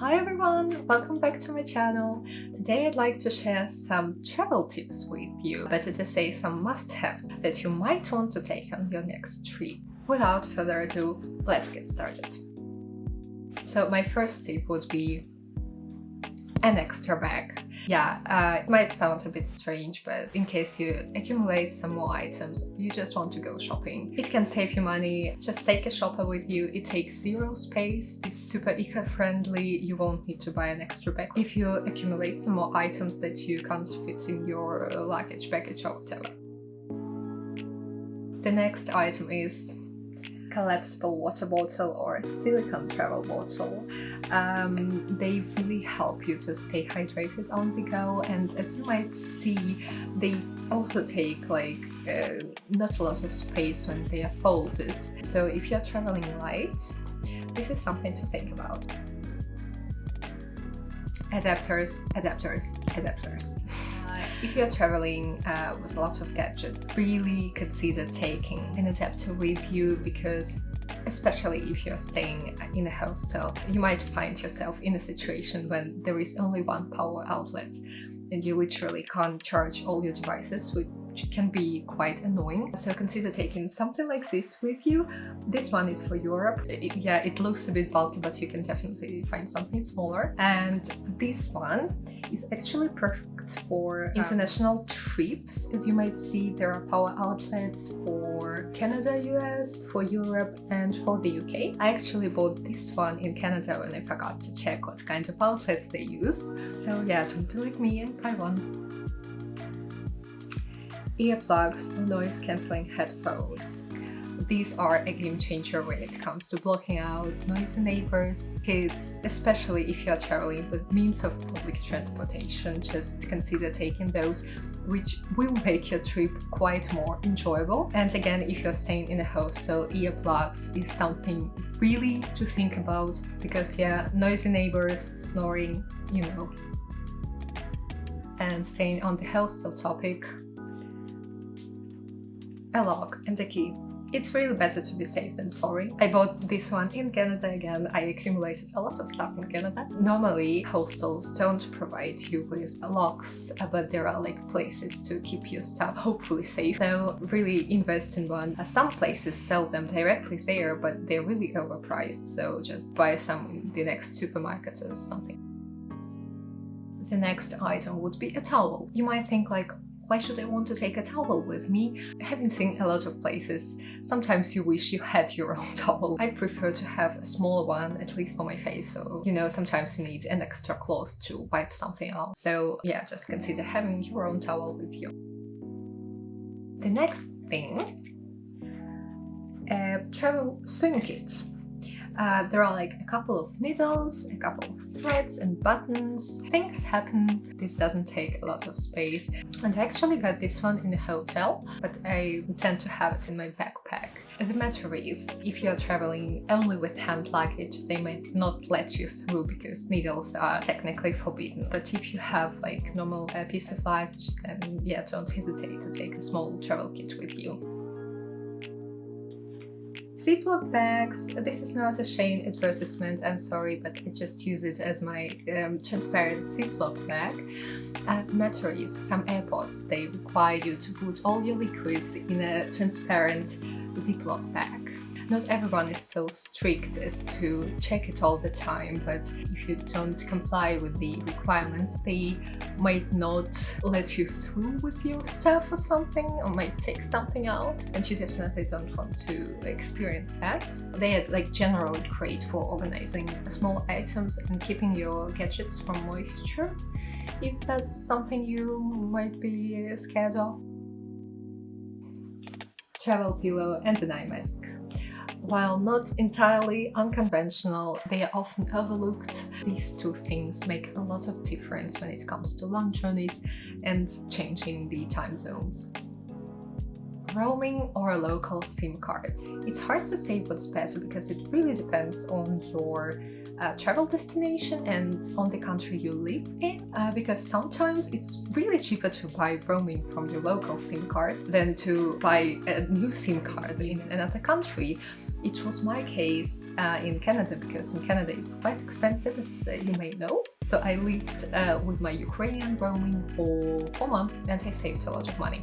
Hi everyone, welcome back to my channel. Today I'd like to share some travel tips with you, better to say some must-haves that you might want to take on your next trip. Without further ado, let's get started. So my first tip would be an extra bag. It might sound a bit strange, but in case you accumulate some more items, you just want to go shopping. It can save you money. Just take a shopper with you. It takes zero space. It's super eco-friendly. You won't need to buy an extra bag if you accumulate some more items that you can't fit in your luggage, baggage or whatever. The next item is collapsible water bottle or a silicone travel bottle. They really help you to stay hydrated on the go, and as you might see, they also take not a lot of space when they are folded. So if you're traveling light, this is something to think about. Adapters. If you're traveling with a lot of gadgets, really consider taking an adapter with you, because especially if you're staying in a hostel, you might find yourself in a situation when there is only one power outlet and you literally can't charge all your devices, which can be quite annoying. So consider taking something like this with you. This one is for Europe. It looks a bit bulky, but you can definitely find something smaller. And this one is actually perfect for international trips. As you might see, there are power outlets for Canada, US, for Europe and for the UK. I actually bought this one in Canada when I forgot to check what kind of outlets they use. So yeah, don't be like me and buy one. Earplugs or noise-cancelling headphones. These are a game changer when it comes to blocking out noisy neighbors, kids, especially if you're traveling with means of public transportation. Just consider taking those, which will make your trip quite more enjoyable. And again, if you're staying in a hostel, earplugs is something really to think about, because noisy neighbors, snoring, And staying on the hostel topic, a lock and a key. It's really better to be safe than sorry. I bought this one in Canada again. I accumulated a lot of stuff in Canada. Normally, hostels don't provide you with locks, but there are places to keep your stuff hopefully safe. So really invest in one. Some places sell them directly there, but they're really overpriced. So just buy some in the next supermarket or something. The next item would be a towel. You might think why should I want to take a towel with me? Having seen a lot of places, sometimes you wish you had your own towel. I prefer to have a smaller one, at least for my face, so sometimes you need an extra cloth to wipe something out. So yeah, just consider having your own towel with you. The next thing, a travel sewing kit. There are a couple of needles, a couple of threads and buttons. Things happen. This doesn't take a lot of space. And I actually got this one in a hotel, but I tend to have it in my backpack. The matter is, if you're traveling only with hand luggage, they might not let you through because needles are technically forbidden. But if you have normal piece of luggage, then don't hesitate to take a small travel kit with you. Ziploc bags. This is not a Shane advertisement, I'm sorry, but I just use it as my transparent Ziploc bag. The matter is, some airports, they require you to put all your liquids in a transparent Ziploc bag. Not everyone is so strict as to check it all the time, but if you don't comply with the requirements, they might not let you through with your stuff or something, or might take something out, and you definitely don't want to experience that. They are generally great for organizing small items and keeping your gadgets from moisture, if that's something you might be scared of. Travel pillow and an eye mask. While not entirely unconventional, they are often overlooked. These two things make a lot of difference when it comes to long journeys and changing the time zones. Roaming or a local SIM card. It's hard to say what's better because it really depends on your travel destination and on the country you live in, because sometimes it's really cheaper to buy roaming from your local SIM card than to buy a new SIM card in another country. It was my case in Canada, because in Canada it's quite expensive, as you may know. So I lived with my Ukrainian roaming for 4 months and I saved a lot of money.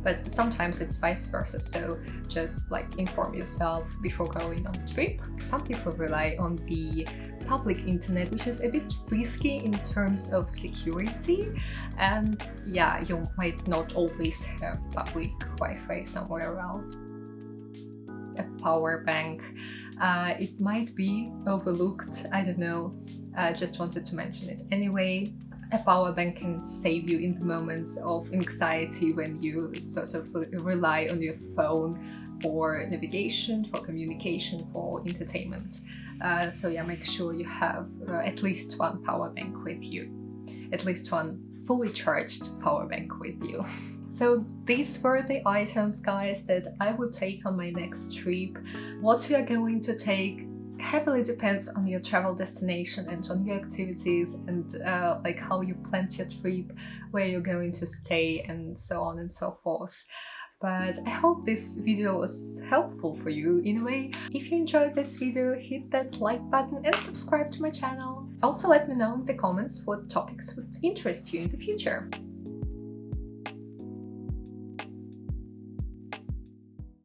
But sometimes it's vice versa, so just like inform yourself before going on a trip. Some people rely on the public internet, which is a bit risky in terms of security, and yeah, you might not always have public Wi-Fi somewhere around. A power bank, it might be overlooked, I don't know, just wanted to mention it anyway. A power bank can save you in the moments of anxiety when you sort of rely on your phone for navigation, for communication, for entertainment. So yeah, make sure you have at least one power bank with you, at least one fully charged power bank with you. So these were the items, guys, that I would take on my next trip. What you are going to take heavily depends on your travel destination and on your activities and like how you planned your trip, where you're going to stay, and so on and so forth. But I hope this video was helpful for you in a way. If you enjoyed this video, hit that like button and subscribe to my channel. Also let me know in the comments what topics would interest you in the future.